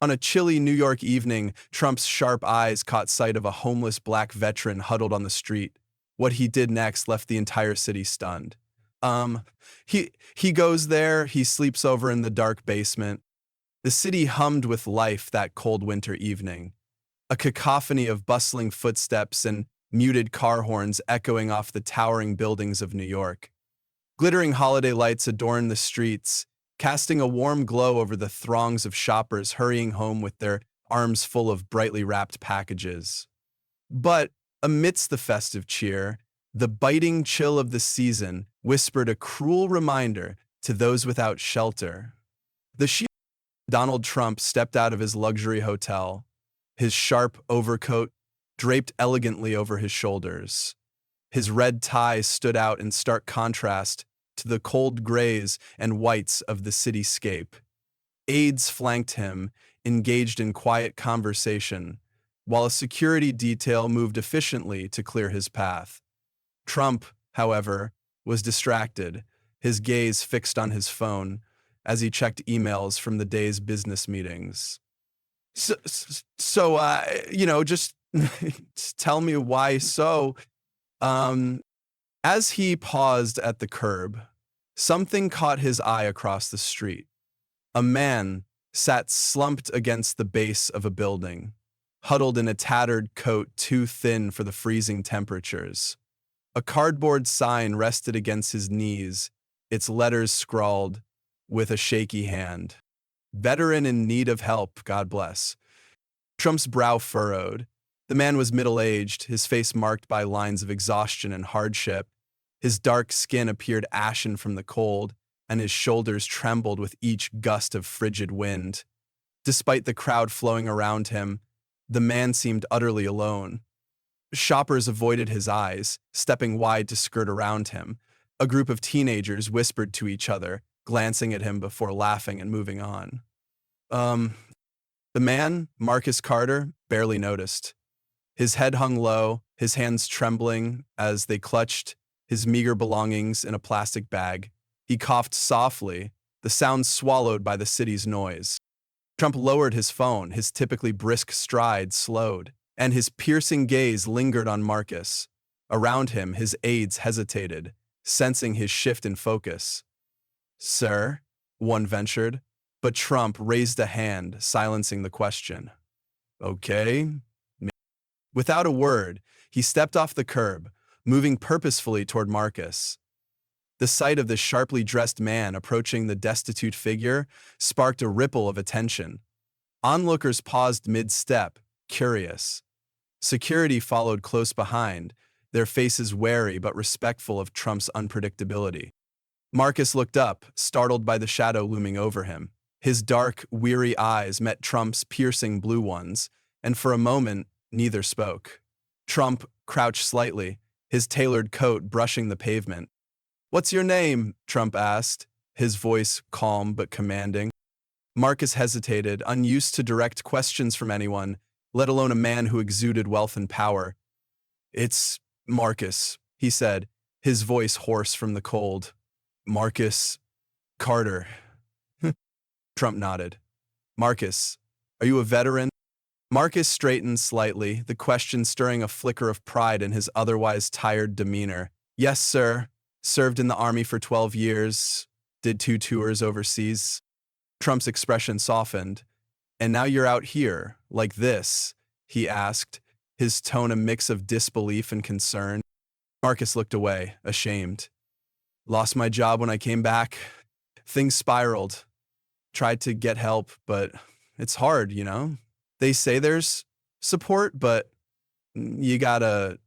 On a chilly New York evening, Trump's sharp eyes caught sight of a homeless black veteran huddled on the street. What he did next left the entire city stunned. Um, he goes there, he sleeps over in the dark basement. The city hummed with life that cold winter evening, a cacophony of bustling footsteps and muted car horns echoing off the towering buildings of New York. Glittering holiday lights adorned the streets, casting a warm glow over the throngs of shoppers hurrying home with their arms full of brightly wrapped packages. But amidst the festive cheer, the biting chill of the season whispered a cruel reminder to those without shelter. The sheer Donald Trump stepped out of his luxury hotel, his sharp overcoat draped elegantly over his shoulders. His red tie stood out in stark contrast to the cold grays and whites of the cityscape. Aides flanked him, engaged in quiet conversation, while a security detail moved efficiently to clear his path. Trump, however, was distracted, his gaze fixed on his phone as he checked emails from the day's business meetings. Just just tell me why so. Um, as he paused at the curb, something caught his eye across the street. A man sat slumped against the base of a building, huddled in a tattered coat too thin for the freezing temperatures. A cardboard sign rested against his knees, its letters scrawled with a shaky hand. Veteran in need of help, God bless. Trump's brow furrowed. The man was middle-aged, his face marked by lines of exhaustion and hardship. His dark skin appeared ashen from the cold, and his shoulders trembled with each gust of frigid wind. Despite the crowd flowing around him, the man seemed utterly alone. Shoppers avoided his eyes, stepping wide to skirt around him. A group of teenagers whispered to each other, glancing at him before laughing and moving on. The man, Marcus Carter, barely noticed. His head hung low, his hands trembling as they clutched his meager belongings in a plastic bag. He coughed softly, the sound swallowed by the city's noise. Trump lowered his phone, his typically brisk stride slowed, and his piercing gaze lingered on Marcus. Around him, his aides hesitated, sensing his shift in focus. "Sir?" one ventured, but Trump raised a hand, silencing the question. "Okay." Without a word, he stepped off the curb, moving purposefully toward Marcus. The sight of the sharply dressed man approaching the destitute figure sparked a ripple of attention. Onlookers paused mid-step, curious. Security followed close behind, their faces wary but respectful of Trump's unpredictability. Marcus looked up, startled by the shadow looming over him. His dark, weary eyes met Trump's piercing blue ones, and for a moment, neither spoke. Trump crouched slightly, his tailored coat brushing the pavement. "What's your name?" Trump asked, his voice calm but commanding. Marcus hesitated, unused to direct questions from anyone, let alone a man who exuded wealth and power. "It's Marcus," he said, his voice hoarse from the cold. "Marcus Carter." Trump nodded. "Marcus, are you a veteran?" Marcus straightened slightly, the question stirring a flicker of pride in his otherwise tired demeanor. "Yes, sir. Served in the Army for 12 years. Did 2 tours overseas." Trump's expression softened. "And now you're out here, like this?" he asked, his tone a mix of disbelief and concern. Marcus looked away, ashamed. "Lost my job when I came back. Things spiraled. Tried to get help, but it's hard, you know? They say there's support, but you gotta,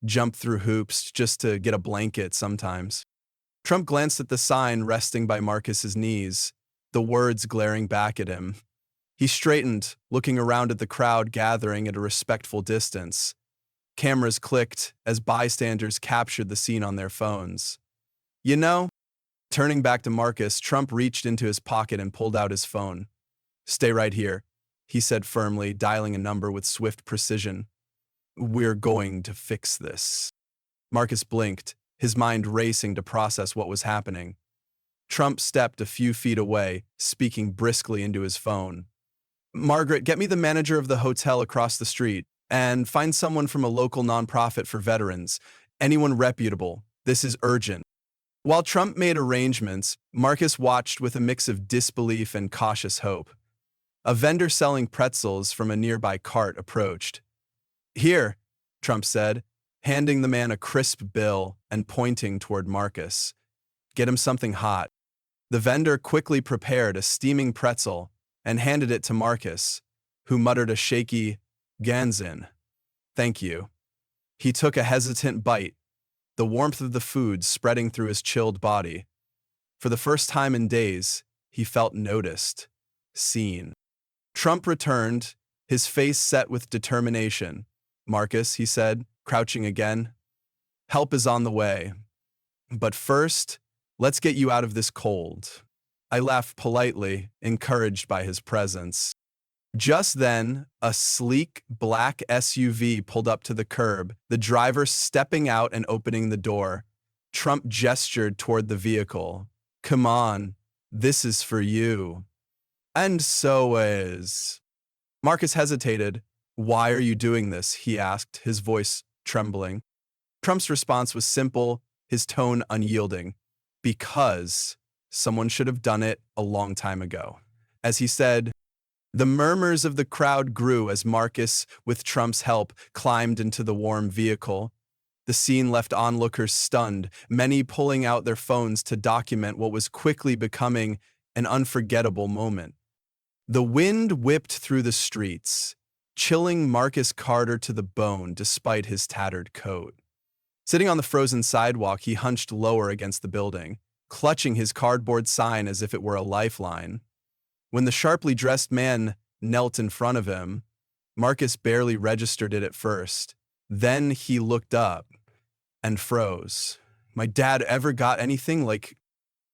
jump through hoops just to get a blanket sometimes." Trump glanced at the sign resting by Marcus's knees, the words glaring back at him. He straightened, looking around at the crowd gathering at a respectful distance. Cameras clicked as bystanders captured the scene on their phones. "You know," turning back to Marcus, Trump reached into his pocket and pulled out his phone. "Stay right here," he said firmly, dialing a number with swift precision. "We're going to fix this." Marcus blinked, his mind racing to process what was happening. Trump stepped a few feet away, speaking briskly into his phone. Margaret, get me the manager of the hotel across the street and find someone from a local nonprofit for veterans. Anyone reputable. This is urgent. While Trump made arrangements, Marcus watched with a mix of disbelief and cautious hope. A vendor selling pretzels from a nearby cart approached. Here, Trump said, handing the man a crisp bill and pointing toward Marcus. Get him something hot. The vendor quickly prepared a steaming pretzel and handed it to Marcus, who muttered a shaky, "Ganzin." Thank you. He took a hesitant bite, the warmth of the food spreading through his chilled body. For the first time in days, he felt noticed, seen. Trump returned, his face set with determination. Marcus, he said, crouching again, help is on the way. But first, let's get you out of this cold. I laughed politely, encouraged by his presence. Just then, a sleek black SUV pulled up to the curb, the driver stepping out and opening the door. Trump gestured toward the vehicle. Come on, this is for you. And so is. Marcus hesitated. Why are you doing this? He asked, his voice trembling. Trump's response was simple, his tone unyielding. Because someone should have done it a long time ago. As he said, the murmurs of the crowd grew as Marcus, with Trump's help, climbed into the warm vehicle. The scene left onlookers stunned, many pulling out their phones to document what was quickly becoming an unforgettable moment. The wind whipped through the streets, chilling Marcus Carter to the bone despite his tattered coat. Sitting on the frozen sidewalk, he hunched lower against the building, clutching his cardboard sign as if it were a lifeline. When the sharply dressed man knelt in front of him, Marcus barely registered it at first. Then he looked up and froze. My dad ever got anything like...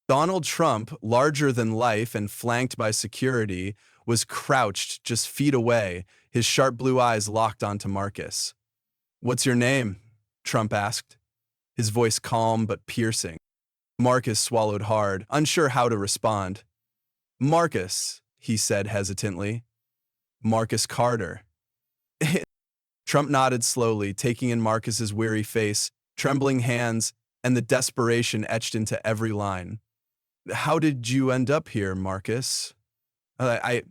Donald Trump, larger than life and flanked by security, was crouched just feet away, his sharp blue eyes locked onto Marcus. What's your name? Trump asked, his voice calm but piercing. Marcus swallowed hard, unsure how to respond. Marcus, he said hesitantly. Marcus Carter. Trump nodded slowly, taking in Marcus's weary face, trembling hands, and the desperation etched into every line. How did you end up here, Marcus? Like,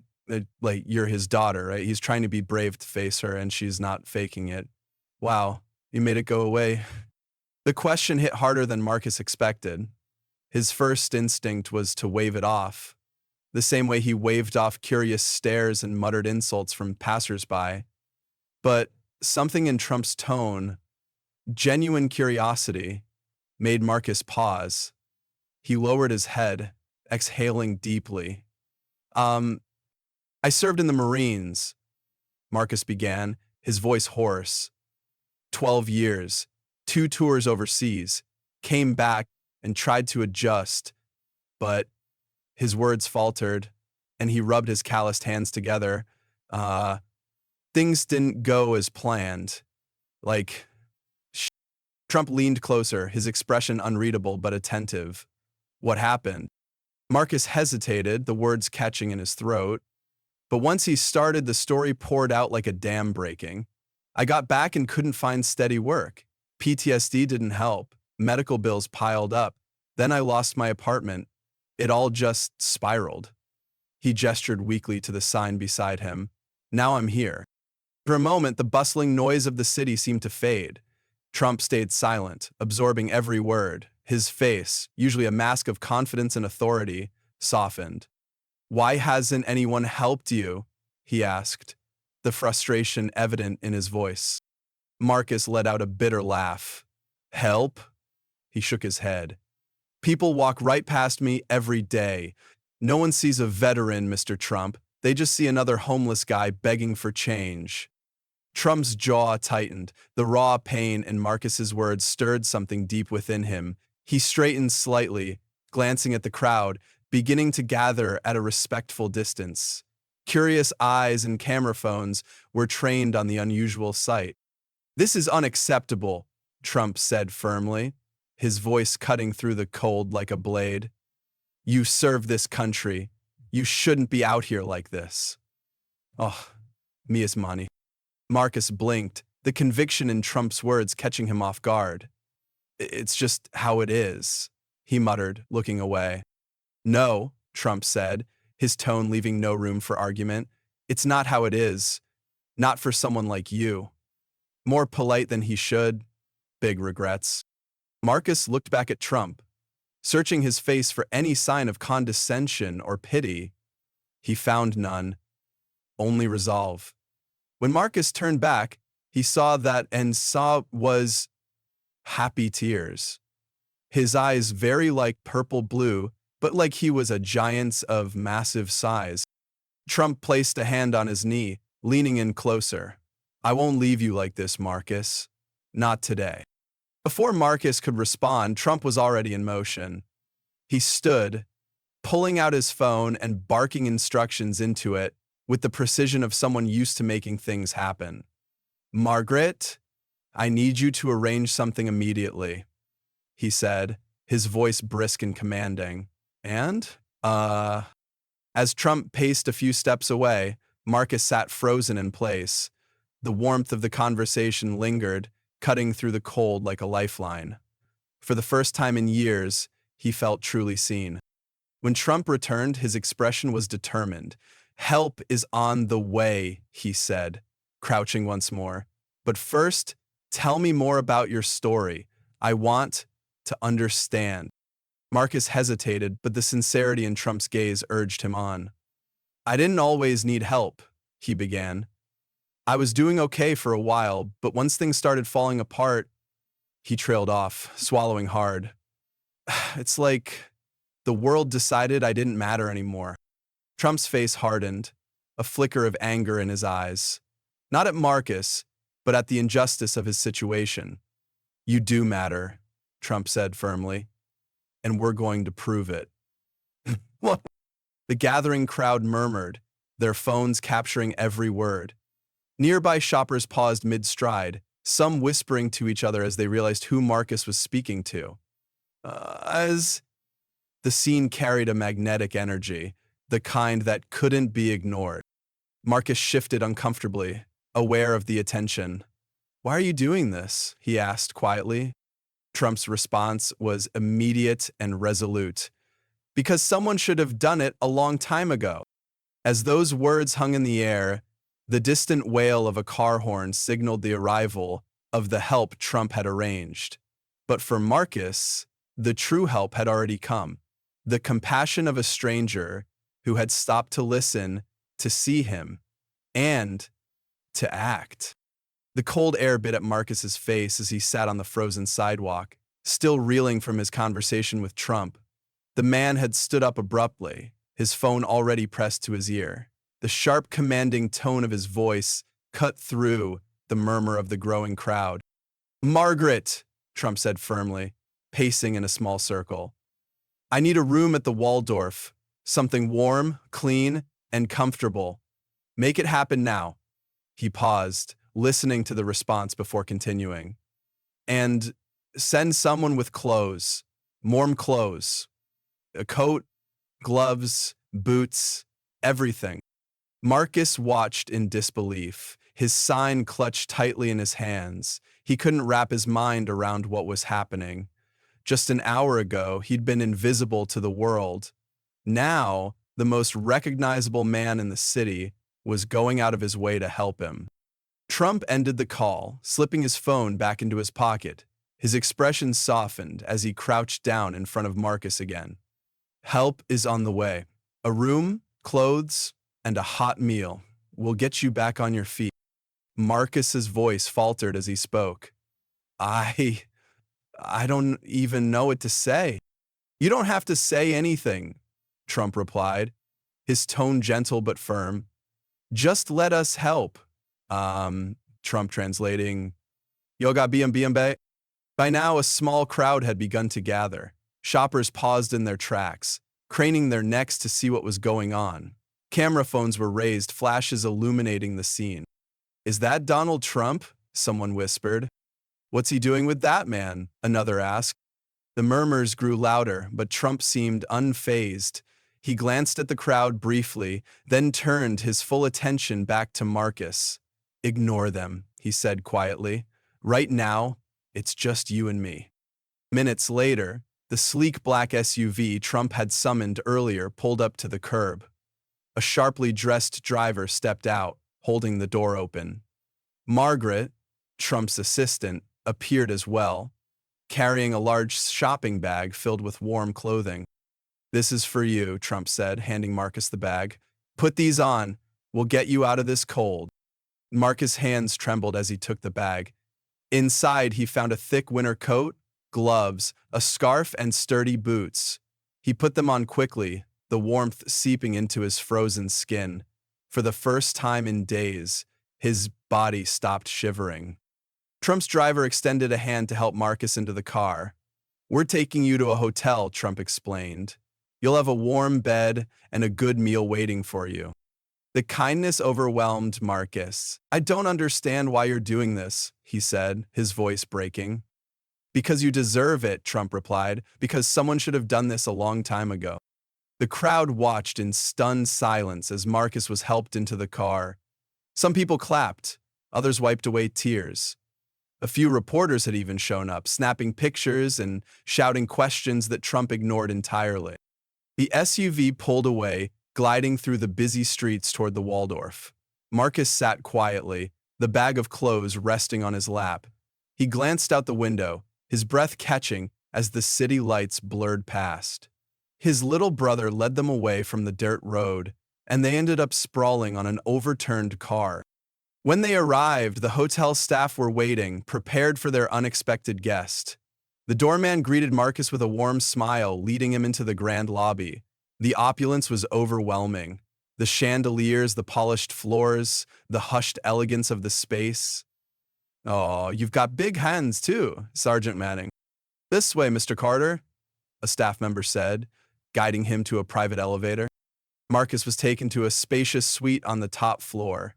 you're his daughter, right? He's trying to be brave to face her, and she's not faking it. Wow, you made it go away. The question hit harder than Marcus expected. His first instinct was to wave it off, the same way he waved off curious stares and muttered insults from passersby. But something in Trump's tone, genuine curiosity, made Marcus pause. He lowered his head, exhaling deeply. I served in the Marines, Marcus began, his voice hoarse. 12 years, 2 tours overseas, came back and tried to adjust, but his words faltered, and he rubbed his calloused hands together. Things didn't go as planned. Trump leaned closer, his expression unreadable but attentive. What happened? Marcus hesitated, the words catching in his throat. But once he started, the story poured out like a dam breaking. I got back and couldn't find steady work. PTSD didn't help. Medical bills piled up. Then I lost my apartment. It all just spiraled. He gestured weakly to the sign beside him. Now I'm here. For a moment, the bustling noise of the city seemed to fade. Trump stayed silent, absorbing every word. His face, usually a mask of confidence and authority, softened. Why hasn't anyone helped you? He asked, the frustration evident in his voice. Marcus let out a bitter laugh. Help? He shook his head. People walk right past me every day. No one sees a veteran, Mr. Trump. They just see another homeless guy begging for change. Trump's jaw tightened. The raw pain in Marcus's words stirred something deep within him. He straightened slightly, glancing at the crowd, beginning to gather at a respectful distance. Curious eyes and camera phones were trained on the unusual sight. This is unacceptable, Trump said firmly, his voice cutting through the cold like a blade. You serve this country. You shouldn't be out here like this. Oh, mi es money. Marcus blinked, the conviction in Trump's words catching him off guard. It's just how it is, he muttered, looking away. No, Trump said, his tone leaving no room for argument. It's not how it is. Not for someone like you. More polite than he should. Big regrets. Marcus looked back at Trump, searching his face for any sign of condescension or pity. He found none, only resolve. When Marcus turned back, he saw was happy tears. His eyes very like purple blue, but like he was a giant of massive size. Trump placed a hand on his knee, leaning in closer. I won't leave you like this, Marcus. Not today. Before Marcus could respond, Trump was already in motion. He stood, pulling out his phone and barking instructions into it with the precision of someone used to making things happen. Margaret, I need you to arrange something immediately, he said, his voice brisk and commanding. And, As Trump paced a few steps away, Marcus sat frozen in place. The warmth of the conversation lingered, cutting through the cold like a lifeline. For the first time in years, he felt truly seen. When Trump returned, his expression was determined. Help is on the way, he said, crouching once more. But first, tell me more about your story. I want to understand. Marcus hesitated, but the sincerity in Trump's gaze urged him on. I didn't always need help, he began. I was doing okay for a while, but once things started falling apart, he trailed off, swallowing hard. It's like the world decided I didn't matter anymore. Trump's face hardened, a flicker of anger in his eyes. Not at Marcus, but at the injustice of his situation. You do matter, Trump said firmly, and we're going to prove it. What? The gathering crowd murmured, their phones capturing every word. Nearby shoppers paused mid-stride, some whispering to each other as they realized who Marcus was speaking to. As the scene carried a magnetic energy, the kind that couldn't be ignored. Marcus shifted uncomfortably, aware of the attention. Why are you doing this? He asked quietly. Trump's response was immediate and resolute. Because someone should have done it a long time ago. As those words hung in the air, the distant wail of a car horn signaled the arrival of the help Trump had arranged. But for Marcus, the true help had already come. The compassion of a stranger who had stopped to listen, to see him, and to act. The cold air bit at Marcus's face as he sat on the frozen sidewalk, still reeling from his conversation with Trump. The man had stood up abruptly, his phone already pressed to his ear. The sharp, commanding tone of his voice cut through the murmur of the growing crowd. Margaret, Trump said firmly, pacing in a small circle. I need a room at the Waldorf, something warm, clean, and comfortable. Make it happen now. He paused, listening to the response before continuing. And send someone with clothes, warm clothes, a coat, gloves, boots, everything. Marcus watched in disbelief, his sign clutched tightly in his hands. He couldn't wrap his mind around what was happening. Just an hour ago, he'd been invisible to the world. Now, the most recognizable man in the city was going out of his way to help him. Trump ended the call, slipping his phone back into his pocket. His expression softened as he crouched down in front of Marcus again. Help is on the way. A room, clothes, and a hot meal will get you back on your feet. Marcus's voice faltered as he spoke. I don't even know what to say. You don't have to say anything, Trump replied, his tone gentle but firm. Just let us help. Trump translating, Yoga BMB. By now, a small crowd had begun to gather. Shoppers paused in their tracks, craning their necks to see what was going on. Camera phones were raised, flashes illuminating the scene. Is that Donald Trump? Someone whispered. What's he doing with that man? Another asked. The murmurs grew louder, but Trump seemed unfazed. He glanced at the crowd briefly, then turned his full attention back to Marcus. "Ignore them," he said quietly. "Right now, it's just you and me." Minutes later, the sleek black SUV Trump had summoned earlier pulled up to the curb. A sharply dressed driver stepped out, holding the door open. Margaret, Trump's assistant, appeared as well, carrying a large shopping bag filled with warm clothing. "This is for you," Trump said, handing Marcus the bag. "Put these on. We'll get you out of this cold." Marcus' hands trembled as he took the bag. Inside, he found a thick winter coat, gloves, a scarf, and sturdy boots. He put them on quickly, the warmth seeping into his frozen skin. For the first time in days, his body stopped shivering. Trump's driver extended a hand to help Marcus into the car. "We're taking you to a hotel," Trump explained. "You'll have a warm bed and a good meal waiting for you." The kindness overwhelmed Marcus. "I don't understand why you're doing this," he said, his voice breaking. "Because you deserve it," Trump replied, "because someone should have done this a long time ago." The crowd watched in stunned silence as Marcus was helped into the car. Some people clapped, others wiped away tears. A few reporters had even shown up, snapping pictures and shouting questions that Trump ignored entirely. The SUV pulled away, gliding through the busy streets toward the Waldorf. Marcus sat quietly, the bag of clothes resting on his lap. He glanced out the window, his breath catching as the city lights blurred past. His little brother led them away from the dirt road, and they ended up sprawling on an overturned car. When they arrived, the hotel staff were waiting, prepared for their unexpected guest. The doorman greeted Marcus with a warm smile, leading him into the grand lobby. The opulence was overwhelming. The chandeliers, the polished floors, the hushed elegance of the space. "Oh, you've got big hands too, Sergeant Manning." "This way, Mr. Carter," a staff member said, guiding him to a private elevator. Marcus was taken to a spacious suite on the top floor.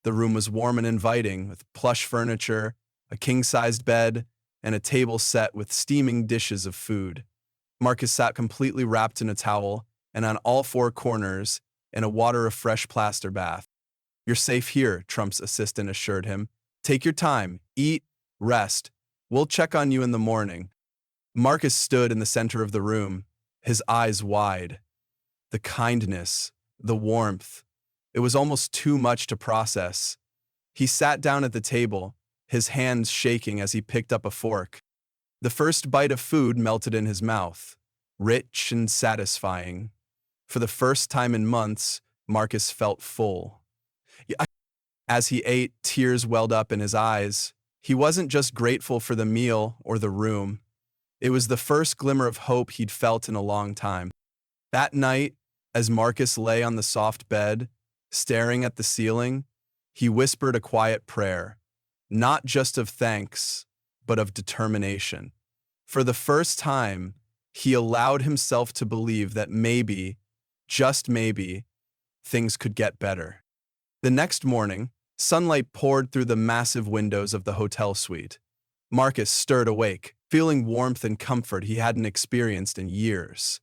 The room was warm and inviting, with plush furniture, a king-sized bed, and a table set with steaming dishes of food. Marcus sat completely wrapped in a towel, and on all four corners, in a water of fresh plaster bath. "You're safe here," Trump's assistant assured him. "Take your time, eat, rest. We'll check on you in the morning." Marcus stood in the center of the room, his eyes wide. The kindness, the warmth, it was almost too much to process. He sat down at the table, his hands shaking as he picked up a fork. The first bite of food melted in his mouth, rich and satisfying. For the first time in months, Marcus felt full. As he ate, tears welled up in his eyes. He wasn't just grateful for the meal or the room. It was the first glimmer of hope he'd felt in a long time. That night, as Marcus lay on the soft bed, staring at the ceiling, he whispered a quiet prayer, not just of thanks, but of determination. For the first time, he allowed himself to believe that maybe, just maybe, things could get better. The next morning, sunlight poured through the massive windows of the hotel suite. Marcus stirred awake, feeling warmth and comfort he hadn't experienced in years.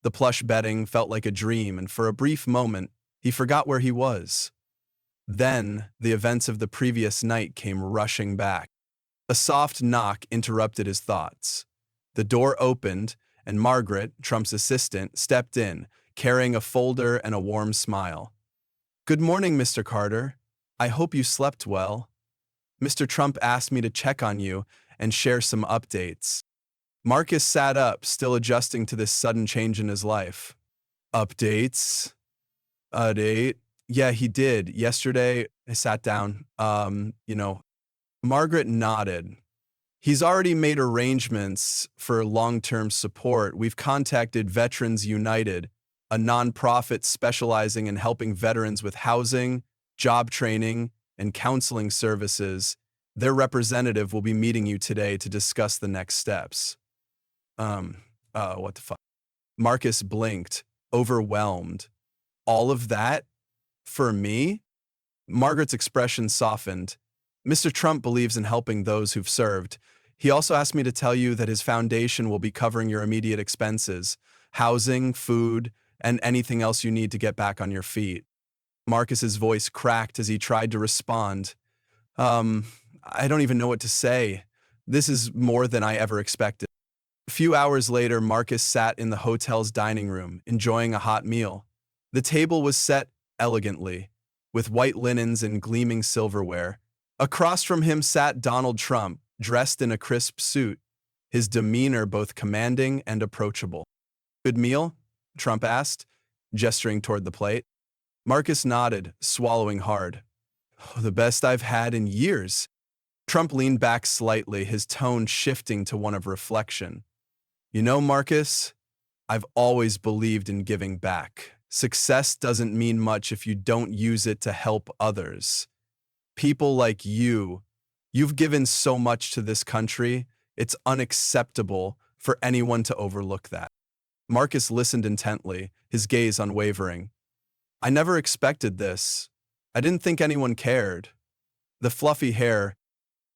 The plush bedding felt like a dream, and for a brief moment, he forgot where he was. Then, the events of the previous night came rushing back. A soft knock interrupted his thoughts. The door opened, and Margaret, Trump's assistant, stepped in, carrying a folder and a warm smile. "Good morning, Mr. Carter. I hope you slept well. Mr. Trump asked me to check on you and share some updates." Marcus sat up, still adjusting to this sudden change in his life. "Updates? Update? Yeah, he did. Yesterday, I sat down. Margaret nodded. "He's already made arrangements for long-term support. We've contacted Veterans United, a nonprofit specializing in helping veterans with housing, job training, and counseling services. Their representative will be meeting you today to discuss the next steps." What the fuck? Marcus blinked, overwhelmed. "All of that? For me?" Margaret's expression softened. "Mr. Trump believes in helping those who've served. He also asked me to tell you that his foundation will be covering your immediate expenses: housing, food, and anything else you need to get back on your feet. Marcus's voice cracked as he tried to respond. Um, I don't even know what to say. This is more than I ever expected. A few hours later, Marcus sat in the hotel's dining room, enjoying a hot meal. The table was set elegantly, with white linens and gleaming silverware. Across from him sat Donald Trump, dressed in a crisp suit, his demeanor both commanding and approachable. Good meal? Trump asked, gesturing toward the plate. Marcus nodded, swallowing hard. "Oh, the best I've had in years." Trump leaned back slightly, his tone shifting to one of reflection. "You know, Marcus, I've always believed in giving back. Success doesn't mean much if you don't use it to help others. People like you've given so much to this country, it's unacceptable for anyone to overlook that." Marcus listened intently, his gaze unwavering. "I never expected this. I didn't think anyone cared." The fluffy hair,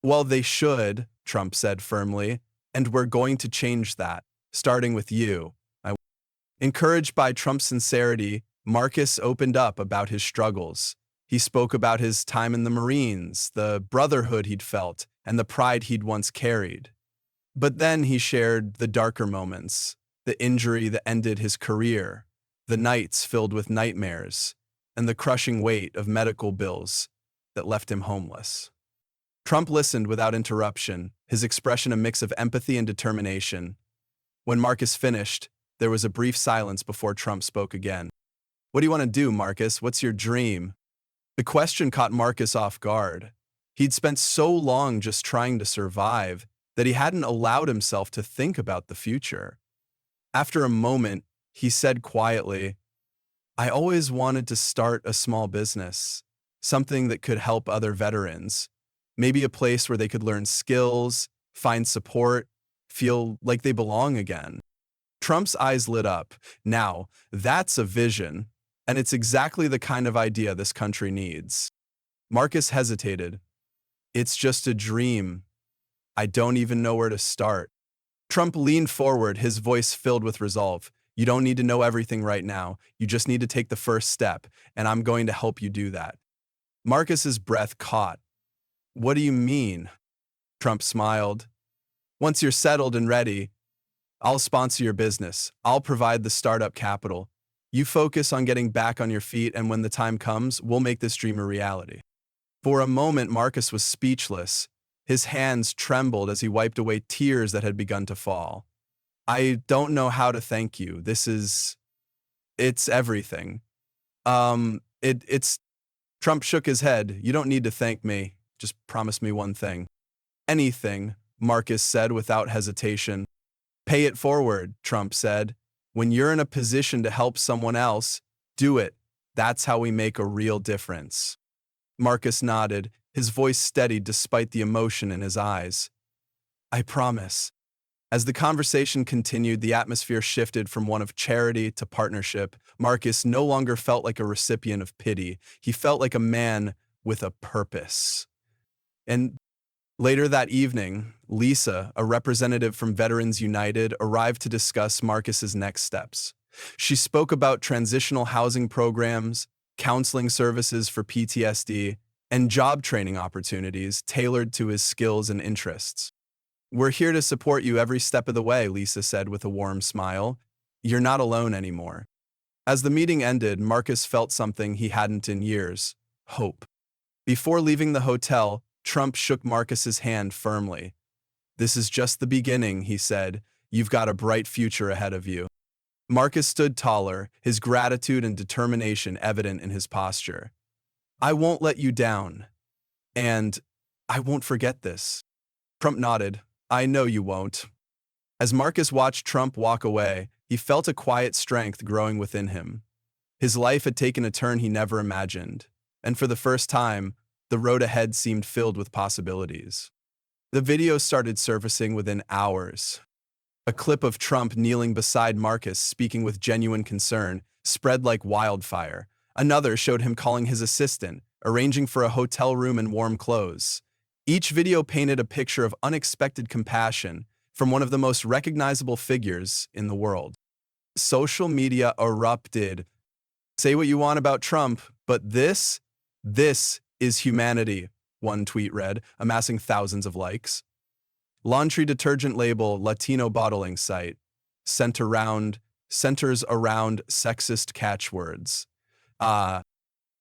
"Well, they should," Trump said firmly, "and we're going to change that, starting with you." Encouraged by Trump's sincerity, Marcus opened up about his struggles. He spoke about his time in the Marines, the brotherhood he'd felt, and the pride he'd once carried. But then he shared the darker moments, the injury that ended his career, the nights filled with nightmares, and the crushing weight of medical bills that left him homeless. Trump listened without interruption, his expression a mix of empathy and determination. When Marcus finished, there was a brief silence before Trump spoke again. "What do you want to do, Marcus? What's your dream?" The question caught Marcus off guard. He'd spent so long just trying to survive that he hadn't allowed himself to think about the future. After a moment, he said quietly, "I always wanted to start a small business, something that could help other veterans. Maybe a place where they could learn skills, find support, feel like they belong again." Trump's eyes lit up. "Now, that's a vision, and it's exactly the kind of idea this country needs." Marcus hesitated. "It's just a dream. I don't even know where to start." Trump leaned forward, his voice filled with resolve. "You don't need to know everything right now. You just need to take the first step, and I'm going to help you do that." Marcus's breath caught. "What do you mean?" Trump smiled. "Once you're settled and ready, I'll sponsor your business. I'll provide the startup capital. You focus on getting back on your feet, and when the time comes, we'll make this dream a reality." For a moment, Marcus was speechless. His hands trembled as he wiped away tears that had begun to fall. "I don't know how to thank you. It's everything. It's." Trump shook his head. "You don't need to thank me. Just promise me one thing." "Anything," Marcus said without hesitation. "Pay it forward," Trump said. "When you're in a position to help someone else, do it. That's how we make a real difference." Marcus nodded, his voice steadied despite the emotion in his eyes. "I promise." As the conversation continued, the atmosphere shifted from one of charity to partnership. Marcus no longer felt like a recipient of pity. He felt like a man with a purpose. And later that evening, Lisa, a representative from Veterans United, arrived to discuss Marcus's next steps. She spoke about transitional housing programs, counseling services for PTSD, and job training opportunities tailored to his skills and interests. "We're here to support you every step of the way," Lisa said with a warm smile. "You're not alone anymore." As the meeting ended, Marcus felt something he hadn't in years: hope. Before leaving the hotel, Trump shook Marcus's hand firmly. "This is just the beginning," he said. "You've got a bright future ahead of you." Marcus stood taller, his gratitude and determination evident in his posture. "I won't let you down. And I won't forget this." Trump nodded. "I know you won't." As Marcus watched Trump walk away, he felt a quiet strength growing within him. His life had taken a turn he never imagined, and for the first time, the road ahead seemed filled with possibilities. The video started surfacing within hours. A clip of Trump kneeling beside Marcus, speaking with genuine concern, spread like wildfire. Another showed him calling his assistant, arranging for a hotel room and warm clothes. Each video painted a picture of unexpected compassion from one of the most recognizable figures in the world. Social media erupted. Say what you want about Trump, but this is humanity, one tweet read, amassing thousands of likes. Laundry detergent label Latino bottling site centers around sexist catchwords. Uh,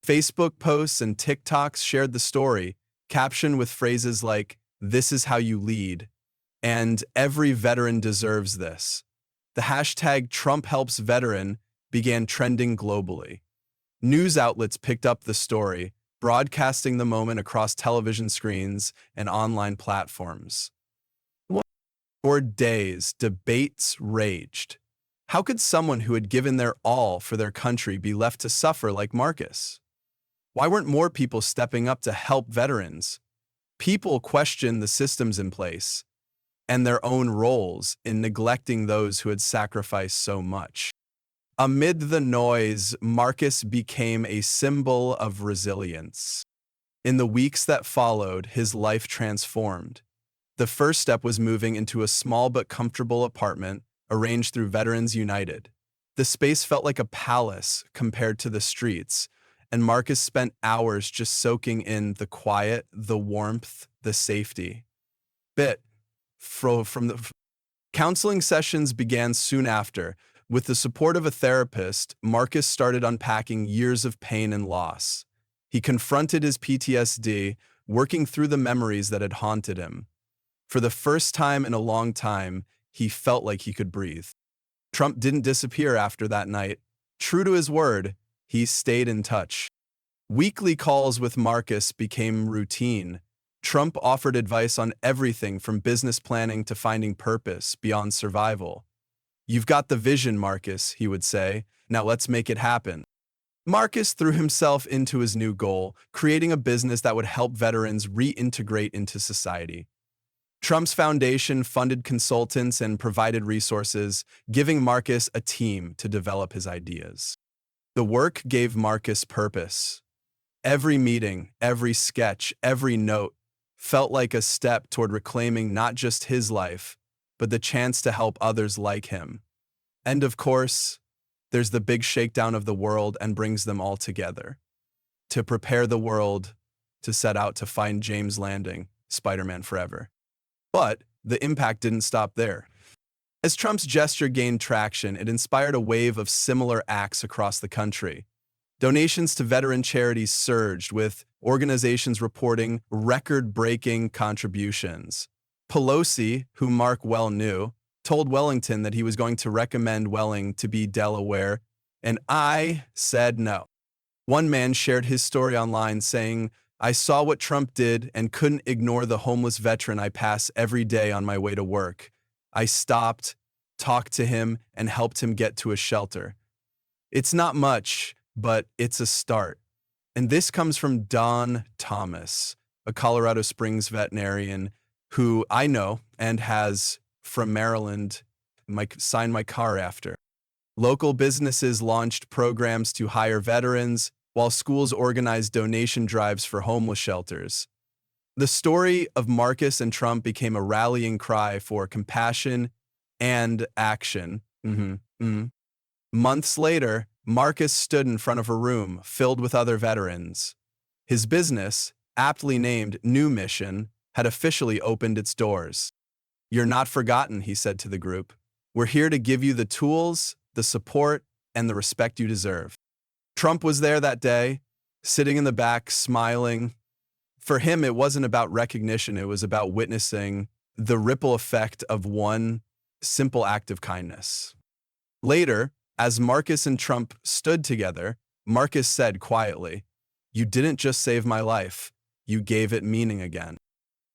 Facebook posts and TikToks shared the story, captioned with phrases like, "This is how you lead," and "Every veteran deserves this." The hashtag Trump helps veteran began trending globally. News outlets picked up the story, broadcasting the moment across television screens and online platforms. For days, debates raged. How could someone who had given their all for their country be left to suffer like Marcus? Why weren't more people stepping up to help veterans? People questioned the systems in place and their own roles in neglecting those who had sacrificed so much. Amid the noise, Marcus became a symbol of resilience. In the weeks that followed, his life transformed. The first step was moving into a small but comfortable apartment arranged through Veterans United. The space felt like a palace compared to the streets, and Marcus spent hours just soaking in the quiet, the warmth, the safety. From the counseling sessions began soon after. With the support of a therapist, Marcus started unpacking years of pain and loss. He confronted his PTSD, working through the memories that had haunted him. For the first time in a long time, he felt like he could breathe. Trump didn't disappear after that night. True to his word, he stayed in touch. Weekly calls with Marcus became routine. Trump offered advice on everything from business planning to finding purpose beyond survival. "You've got the vision, Marcus," he would say. "Now let's make it happen." Marcus threw himself into his new goal, creating a business that would help veterans reintegrate into society. Trump's foundation funded consultants and provided resources, giving Marcus a team to develop his ideas. The work gave Marcus purpose. Every meeting, every sketch, every note felt like a step toward reclaiming not just his life, but the chance to help others like him. And of course, there's the big shakedown of the world and brings them all together. To prepare the world to set out to find James Landing, Spider-Man Forever. But the impact didn't stop there. As Trump's gesture gained traction, it inspired a wave of similar acts across the country. Donations to veteran charities surged, with organizations reporting record-breaking contributions. Pelosi, whom Mark well knew, told Wellington that he was going to recommend Welling to be Delaware, and I said no. One man shared his story online saying, "I saw what Trump did and couldn't ignore the homeless veteran I pass every day on my way to work. I stopped, talked to him, and helped him get to a shelter." It's not much, but it's a start. And this comes from Don Thomas, a Colorado Springs veterinarian who I know and has, from Maryland, signed my car after. Local businesses launched programs to hire veterans, while schools organized donation drives for homeless shelters. The story of Marcus and Trump became a rallying cry for compassion and action. Months later, Marcus stood in front of a room filled with other veterans. His business, aptly named New Mission, had officially opened its doors. "You're not forgotten," he said to the group. "We're here to give you the tools, the support, and the respect you deserve." Trump was there that day, sitting in the back, smiling. For him, it wasn't about recognition, it was about witnessing the ripple effect of one simple act of kindness. Later, as Marcus and Trump stood together, Marcus said quietly, "You didn't just save my life, you gave it meaning again."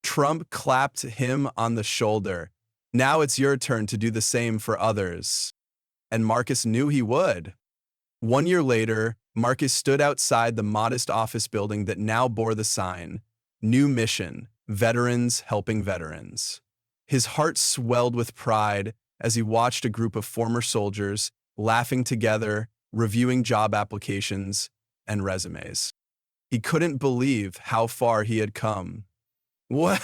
Trump clapped him on the shoulder. "Now it's your turn to do the same for others." And Marcus knew he would. 1 year later, Marcus stood outside the modest office building that now bore the sign, "New Mission, Veterans Helping Veterans." His heart swelled with pride as he watched a group of former soldiers laughing together, reviewing job applications and resumes. He couldn't believe how far he had come. What?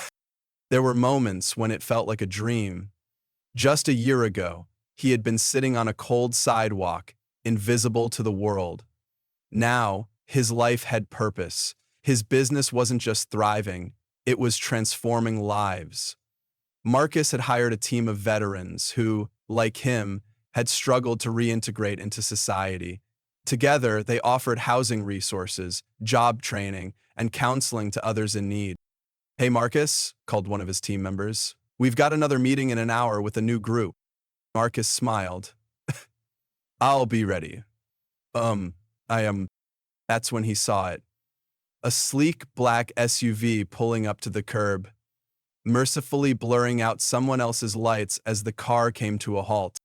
There were moments when it felt like a dream. Just a year ago, he had been sitting on a cold sidewalk, invisible to the world. Now, his life had purpose. His business wasn't just thriving, it was transforming lives. Marcus had hired a team of veterans who, like him, had struggled to reintegrate into society. Together, they offered housing resources, job training, and counseling to others in need. "Hey, Marcus," called one of his team members. "We've got another meeting in an hour with a new group." Marcus smiled. "I'll be ready." I am. That's when he saw it. A sleek black SUV pulling up to the curb, mercifully blurring out someone else's lights as the car came to a halt.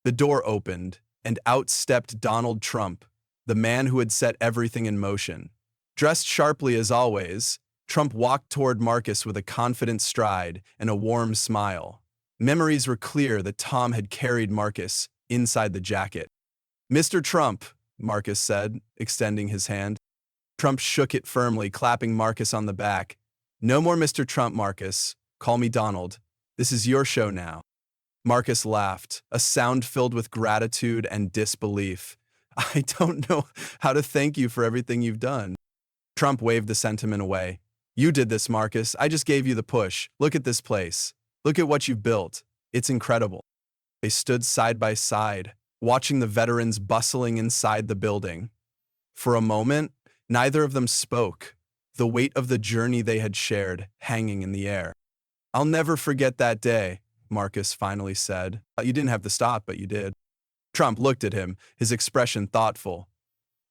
The door opened, and out stepped Donald Trump, the man who had set everything in motion. Dressed sharply as always, Trump walked toward Marcus with a confident stride and a warm smile. Memories were clear that Tom had carried Marcus inside the jacket. "Mr. Trump," Marcus said, extending his hand. Trump shook it firmly, clapping Marcus on the back. "No more Mr. Trump, Marcus. Call me Donald. This is your show now." Marcus laughed, a sound filled with gratitude and disbelief. "I don't know how to thank you for everything you've done." Trump waved the sentiment away. "You did this, Marcus. I just gave you the push. Look at this place. Look at what you've built. It's incredible." They stood side by side, watching the veterans bustling inside the building. For a moment, neither of them spoke, the weight of the journey they had shared hanging in the air. "I'll never forget that day," Marcus finally said. "You didn't have to stop, but you did." Trump looked at him, his expression thoughtful.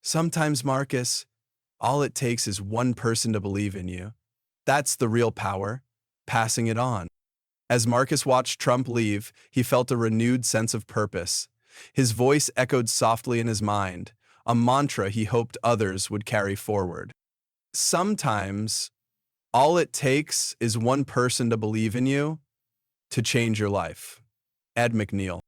"Sometimes, Marcus, all it takes is one person to believe in you. That's the real power, passing it on." As Marcus watched Trump leave, he felt a renewed sense of purpose. His voice echoed softly in his mind, a mantra he hoped others would carry forward. Sometimes, all it takes is one person to believe in you to change your life. Ed McNeil.